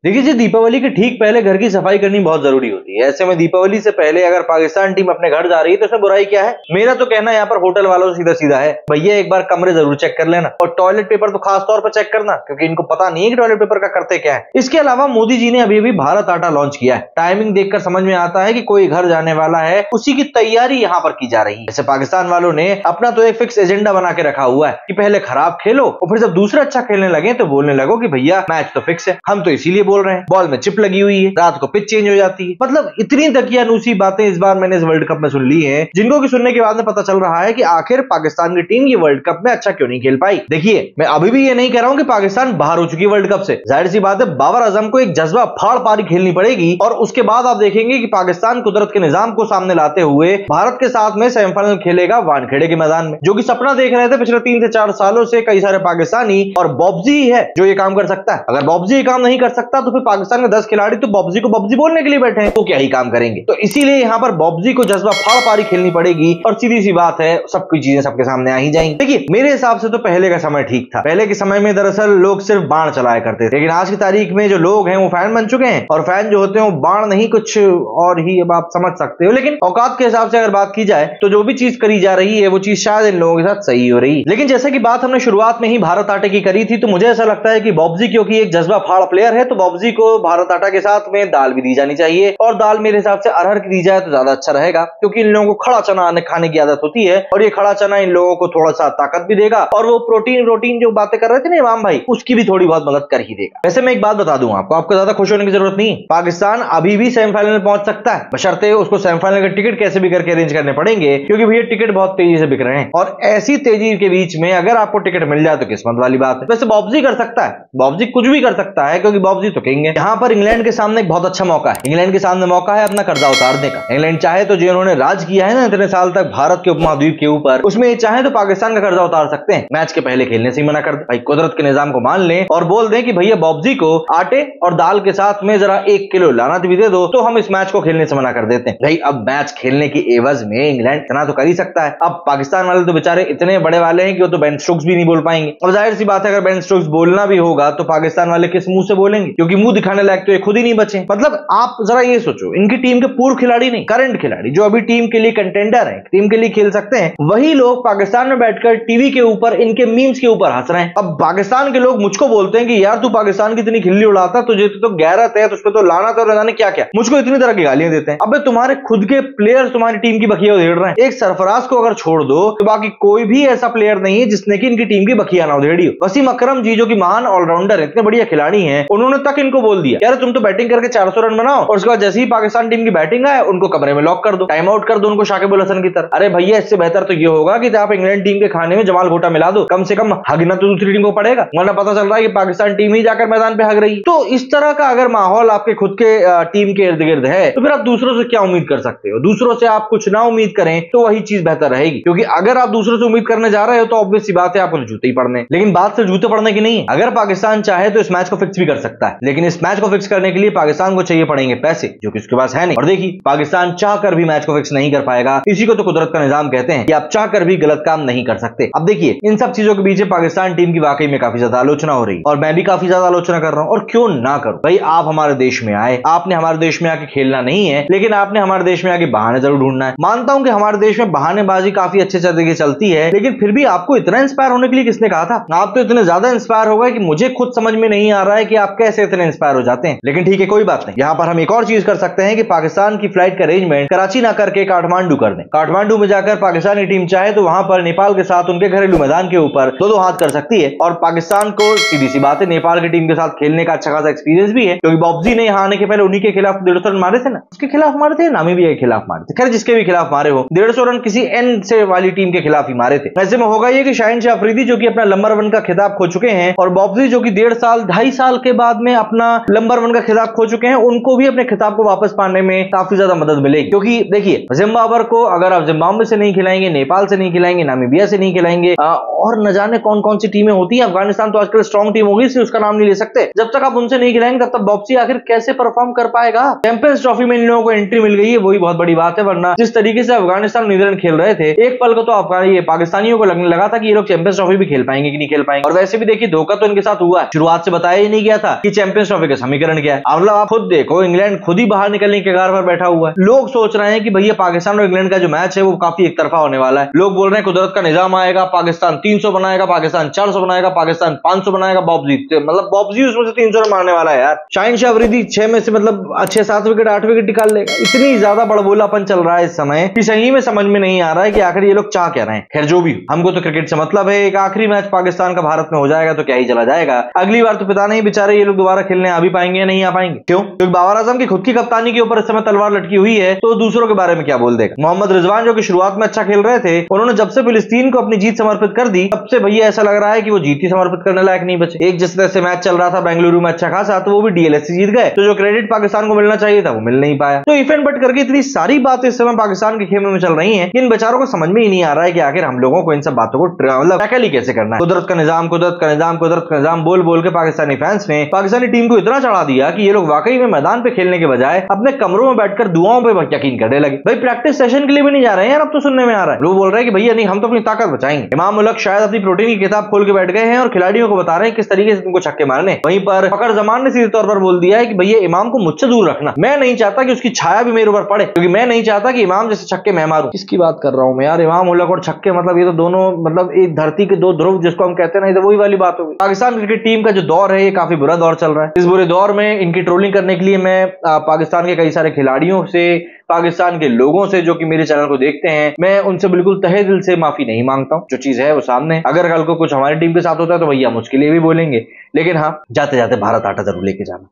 देखिए जी, दीपावली के ठीक पहले घर की सफाई करनी बहुत जरूरी होती है। ऐसे में दीपावली से पहले अगर पाकिस्तान टीम अपने घर जा रही है तो इसमें बुराई क्या है? मेरा तो कहना यहाँ पर होटल वालों से सीधा सीधा है, भैया एक बार कमरे जरूर चेक कर लेना, और टॉयलेट पेपर तो खास तौर पर चेक करना, क्योंकि इनको पता नहीं है कि टॉयलेट पेपर का करते क्या है। इसके अलावा मोदी जी ने अभी अभी भारत आटा लॉन्च किया है। टाइमिंग देखकर समझ में आता है कि कोई घर जाने वाला है, उसी की तैयारी यहाँ पर की जा रही है। जैसे पाकिस्तान वालों ने अपना तो एक फिक्स एजेंडा बना के रखा हुआ है कि पहले खराब खेलो और फिर जब दूसरा अच्छा खेलने लगे तो बोलने लगो कि भैया मैच तो फिक्स है, हम तो इसीलिए बोल रहे हैं, बॉल में चिप लगी हुई है, रात को पिच चेंज हो जाती है। मतलब इतनी दकियानूसी बातें इस बार मैंने इस वर्ल्ड कप में सुन ली हैं, जिनको की सुनने के बाद में पता चल रहा है कि आखिर पाकिस्तान की टीम ये वर्ल्ड कप में अच्छा क्यों नहीं खेल पाई। देखिए, मैं अभी भी ये नहीं कह रहा हूं कि पाकिस्तान बाहर हो चुकी वर्ल्ड कप से। जाहिर सी बात है, बाबर आजम को एक जज्बा फाड़ पारी खेलनी पड़ेगी और उसके बाद आप देखेंगे कि पाकिस्तान कुदरत के निजाम को सामने लाते हुए भारत के साथ में सेमीफाइनल खेलेगा वानखेड़े के मैदान में, जो कि सपना देख रहे थे पिछले 3 से 4 सालों से कई सारे पाकिस्तानी, और बॉब्जी है जो ये काम कर सकता है। अगर बॉब्जी ये काम नहीं कर सकता तो फिर पाकिस्तान के 10 खिलाड़ी तो बॉब्जी को बॉब्जी बोलने के लिए बैठे हैं, तो क्या ही काम करेंगे। तो इसीलिए यहाँ पर बॉब्जी को जज्बा फाड़ पारी खेलनी पड़ेगी और सीधी सी बात है, सबकी चीजें सबके सामने आ ही जाएंगी। देखिए, मेरे हिसाब से तो पहले का समय ठीक था। पहले के समय में दरअसल लोग सिर्फ बाण चलाया करते थे, लेकिन आज की तारीख में जो लोग हैं वो फैन बन चुके हैं, और फैन जो होते हैं वो बाण नहीं कुछ और ही, अब आप समझ सकते हो। लेकिन औकात के हिसाब से अगर बात की जाए तो जो भी चीज करी जा रही है वो चीज शायद इन लोगों के साथ सही हो रही है। लेकिन जैसे कि बात हमने शुरुआत में ही भारत आटे की करी थी, तो मुझे ऐसा लगता है कि बॉब्जी क्योंकि एक जज्बा फाड़ प्लेयर है, तो बॉब्जी को भारत आटा के साथ में दाल भी दी जानी चाहिए, और दाल मेरे हिसाब से अरहर की दी जाए तो ज्यादा अच्छा रहेगा, क्योंकि इन लोगों को खड़ा चना खाने की आदत होती है, और ये खड़ा चना इन लोगों को थोड़ा सा ताकत भी देगा, और वो प्रोटीन जो बातें कर रहे थे ना इमाम भाई, उसकी भी थोड़ी बहुत मदद कर ही देगा। वैसे मैं एक बात बता दूं आपको ज्यादा खुश होने की जरूरत नहीं। पाकिस्तान अभी भी सेमीफाइनल में पहुंच सकता है, बशर्ते उसको सेमीफाइनल के टिकट कैसे भी करके अरेंज करने पड़ेंगे, क्योंकि भैया टिकट बहुत तेजी से बिक रहे हैं, और ऐसी तेजी के बीच में अगर आपको टिकट मिल जाए तो किस्मत वाली बात है। वैसे बॉब्जी कर सकता है, बॉब्जी कुछ भी कर सकता है, क्योंकि बॉब्जी तो किंग है। यहाँ पर इंग्लैंड के सामने एक बहुत अच्छा मौका है, इंग्लैंड के सामने मौका है अपना कर्जा उतारने का। इंग्लैंड चाहे तो जो उन्होंने राज किया है ना इतने साल तक भारत के उपमहाद्वीप के ऊपर, उसमें ये चाहे तो पाकिस्तान का कर्जा उतार सकते हैं। मैच के पहले खेलने से ही मना कर दे भाई, कुदरत के निजाम को मान लें और बोल दें कि भैया बॉब्जी को आटे और दाल के साथ में जरा 1 किलो लाना भी दे दो, तो हम इस मैच को खेलने से मना कर देते हैं। भाई अब मैच खेलने की एवज में इंग्लैंड इतना तो कर ही सकता है। अब पाकिस्तान वाले तो बेचारे इतने बड़े वाले हैं कि वो तो बेन स्टोक्स भी नहीं बोल पाएंगे, और जाहिर सी बात है अगर बेन स्टोक्स बोलना भी होगा तो पाकिस्तान वाले किस मुंह से बोलेंगे, क्योंकि मुंह दिखाने लायक तो ये खुद ही नहीं बचे। मतलब आप जरा ये सोचो, इनकी टीम के पूर्व खिलाड़ी नहीं, करंट खिलाड़ी जो अभी टीम के लिए कंटेंडर है, टीम के लिए खेल सकते हैं, वही लोग पाकिस्तान में बैठकर टीवी के ऊपर इनके मीम्स के ऊपर हंस रहे हैं। अब पाकिस्तान के लोग मुझको बोलते हैं कि यार तू पाकिस्तान की इतनी खिल्ली उड़ाता, तुझे तो गैरत है, तुझ पे तो लानत है, और जाने क्या क्या, मुझको इतनी तरह की गालियां देते हैं। अब तुम्हारे खुद के प्लेयर तुम्हारी टीम की बखिया उधेड़ रहे हैं। एक सरफराज को अगर छोड़ दो तो बाकी कोई भी ऐसा प्लेयर नहीं है जिसने की इनकी टीम की बखिया ना उधेड़ी हो। वसीम अकरम जी जो कि महान ऑलराउंडर है, इतने बढ़िया खिलाड़ी हैं, उन्होंने तक इनको बोल दिया यार तुम तो बैटिंग करके 400 रन बनाओ, और उसके बाद जैसे ही पाकिस्तान टीम की बैटिंग आए उनको कमरे में लॉक कर दो, टाइम आउट कर दो उनको शाकिब अल हसन की तरह। अरे भैया, इससे बेहतर तो ये होगा कि आप इंग्लैंड टीम के खाने में जमाल घोटा मिला दो, कम से कम हगना तो दूसरी टीम को पड़ेगा, वरना पता चल रहा है कि पाकिस्तान टीम ही जाकर मैदान पे हग रही। तो इस तरह का अगर माहौल आपके खुद के टीम के इर्द गिर्द है तो फिर आप दूसरों से क्या उम्मीद कर सकते हो? दूसरों से आप कुछ ना उम्मीद करें तो वही चीज बेहतर रहेगी, क्योंकि अगर आप दूसरों से उम्मीद करने जा रहे हो तो ऑब्वियस सी बात है आपको जूते ही पड़ने। लेकिन बात सिर्फ जूते पड़ने की नहीं है। अगर पाकिस्तान चाहे तो इस मैच को फिक्स भी कर सकता है, लेकिन इस मैच को फिक्स करने के लिए पाकिस्तान को चाहिए पड़ेंगे पैसे, जो कि उसके पास है नहीं। और देखिए, पाकिस्तान चाह कर भी मैच को फिक्स नहीं कर पाएगा। इसी को तो कुदरत का निजाम कहते हैं कि आप चाह कर भी गलत काम नहीं कर सकते। अब देखिए, इन सब चीजों के बीच पाकिस्तान टीम की वाकई में काफी ज्यादा आलोचना हो रही है, और मैं भी काफी ज्यादा आलोचना कर रहा हूं, और क्यों ना करूं भाई। आप हमारे देश में आए, आपने हमारे देश में आके खेलना नहीं है, लेकिन आपने हमारे देश में आके बहाने जरूर ढूंढना है। मानता हूं कि हमारे देश में बहानेबाजी काफी अच्छे तरीके चलती है, लेकिन फिर भी आपको इतना इंस्पायर होने के लिए किसने कहा था? आप तो इतने ज्यादा इंस्पायर हो गए कि मुझे खुद समझ में नहीं आ रहा है कि आप कैसे इतने इंस्पायर हो जाते हैं। लेकिन ठीक है, कोई बात नहीं। यहाँ पर हम एक और चीज कर सकते हैं कि पाकिस्तान की फ्लाइट का अरेंजमेंट कराची ना करके काठमांडू कर दें। काठमांडू में जाकर पाकिस्तानी टीम चाहे तो वहां पर नेपाल के साथ उनके घरेलू मैदान के ऊपर दो हाथ कर सकती है, और पाकिस्तान को सीधी सी बात है नेपाल की टीम के साथ खेलने का अच्छा खासा एक्सपीरियंस भी है, क्योंकि बॉब्जी ने यहाँ आने के पहले उन्हीं के खिलाफ 150 रन मारे थे ना, उसके खिलाफ मारे थे, नामीबिया के खिलाफ मारे थे, खैर जिसके भी खिलाफ मारे हो 150 रन किसी एन से वाली टीम के खिलाफ ही मारे थे। ऐसे में होगा ये कि शाहीन शाह अफरीदी जो कि अपना नंबर 1 का खिताब खो चुके हैं, और बॉब्जी जो कि 1.5 साल के बाद में अपना नंबर 1 का खिताब खो चुके हैं, उनको भी अपने खिताब को वापस पाने में काफी ज्यादा मदद मिलेगी। क्योंकि देखिए, जिम्बाब्वे को अगर आप जिम्बाब्वे से नहीं खिलाएंगे, नेपाल से नहीं खिलाएंगे, नामीबिया से नहीं खिलाएंगे, और न जाने कौन कौन सी टीमें होती है, अफगानिस्तान तो आजकल स्ट्रॉन्ग टीम होगी इसलिए उसका नाम नहीं ले सकते, जब तक आप उनसे नहीं खिलाएंगे तब तक बॉब्जी आखिर कैसे परफॉर्म कर पाएगा? चैंपियंस ट्रॉफी में इन लोगों को एंट्री मिल गई है, वही बहुत बड़ी बात है, वरना जिस तरीके से अफगानिस्तान न्यूजीलैंड खेल रहे थे, एक पल को तो ये पाकिस्तानियों को लगने लगा था कि ये लोग चैंपियंस ट्रॉफी भी खेल पाएंगे कि नहीं खेल पाएंगे। और वैसे भी देखिए, धोखा तो इनके साथ हुआ है, शुरुआत से बताया ही नहीं गया था कि चैंपियंस चैंपियंस ट्रॉफी का समीकरण क्या है। मतलब आप खुद देखो, इंग्लैंड खुद ही बाहर निकलने के कगार पर बैठा हुआ है। लोग सोच रहे हैं कि भैया पाकिस्तान और इंग्लैंड का जो मैच है वो काफी एक तरफा होने वाला है। लोग बोल रहे हैं कुदरत का निजाम आएगा, पाकिस्तान 300 बनाएगा, पाकिस्तान 400 बनाएगा, पाकिस्तान 500 बनाएगा, बॉब्जी मतलब बॉब्जी उसमें से 300 रन मारने वाला है यार। शाहीन शाह अफरीदी 6 में से मतलब 6-7 विकेट 8 विकेट निकाल लेगा। इतनी ज्यादा बड़बोलापन चल रहा है इस समय कि सही में समझ में नहीं आ रहा है कि आखिर ये लोग चाह क्या रहे हैं। खैर जो भी, हमको तो क्रिकेट से मतलब है। एक आखिरी मैच पाकिस्तान का भारत में हो जाएगा तो क्या ही चला जाएगा। अगली बार तो पता नहीं बेचारे ये लोग दोबारा खेलने आ भी पाएंगे या नहीं आ पाएंगे। क्यों? क्योंकि बाबर आजम की खुद की कप्तानी के ऊपर इस समय तलवार लटकी हुई है, तो दूसरों के बारे में क्या बोल देगा। मोहम्मद रिजवान जो कि शुरुआत में अच्छा खेल रहे थे, उन्होंने जब से फिलिस्तीन को अपनी जीत समर्पित कर दी, तब से भैया ऐसा लग रहा है कि वो जीत ही समर्पित करने लायक नहीं बचे। एक जिस तरह से मैच चल रहा था बेंगलुरु में अच्छा खासा, तो वो भी डीएलएस से जीत गए, तो जो क्रेडिट पाकिस्तान को मिलना चाहिए था वो मिल नहीं पाया। तो इफ एंड बट करके इतनी सारी बातें इस समय पाकिस्तान के खेमे में चल रही हैं, इन बेचारों को समझ में ही नहीं आ रहा है कि आखिर हम लोगों को इन सब बातों को मतलब टैकल ही कैसे करना है। कुदरत का निजाम, कुदरत का निजाम, कुदरत का निजाम बोल बोल के पाकिस्तानी फैंस ने पाकिस्तानी टीम को इतना चढ़ा दिया कि ये लोग वाकई में मैदान पे खेलने के बजाय अपने कमरों में बैठकर दुआओं पे यकीन करने लगे। भाई प्रैक्टिस सेशन के लिए भी नहीं जा रहे हैं यार, अब तो सुनने में आ रहा है। लोग बोल रहे हैं कि भैया नहीं, हम तो अपनी ताकत बचाएंगे। इमाम उलग शायद अपनी प्रोटीन की किताब खोल के बैठ गए हैं और खिलाड़ियों को बता रहे हैं किस तरीके से तुमको छक्के मारने। वहीं पर फकर जमान ने सीधे तौर पर बोल दिया है कि भैया इमाम को मुझसे दूर रखना, मैं नहीं चाहता कि उसकी छाया भी मेरे ऊपर पड़े, क्योंकि मैं नहीं चाहता कि इमाम जैसे छक्के मैं मारूं। किसकी बात कर रहा हूं मैं यार? इमाम उलग और छक्के, मतलब ये तो दोनों मतलब एक धरती के दो ध्रुव जिसको हम कहते हैं ना, वही वाली बात होगी। पाकिस्तान क्रिकेट टीम का जो दौर है ये काफी बुरा दौर चल रहा है। इस बुरे दौर में इनकी ट्रोलिंग करने के लिए मैं पाकिस्तान के कई सारे खिलाड़ियों से, पाकिस्तान के लोगों से जो कि मेरे चैनल को देखते हैं, मैं उनसे बिल्कुल तहे दिल से माफी नहीं मांगता हूं। जो चीज है वो सामने, अगर कल को कुछ हमारी टीम के साथ होता है तो भैया हम उसके लिए भी बोलेंगे, लेकिन हाँ, जाते जाते भारत आटा जरूर लेके जाना।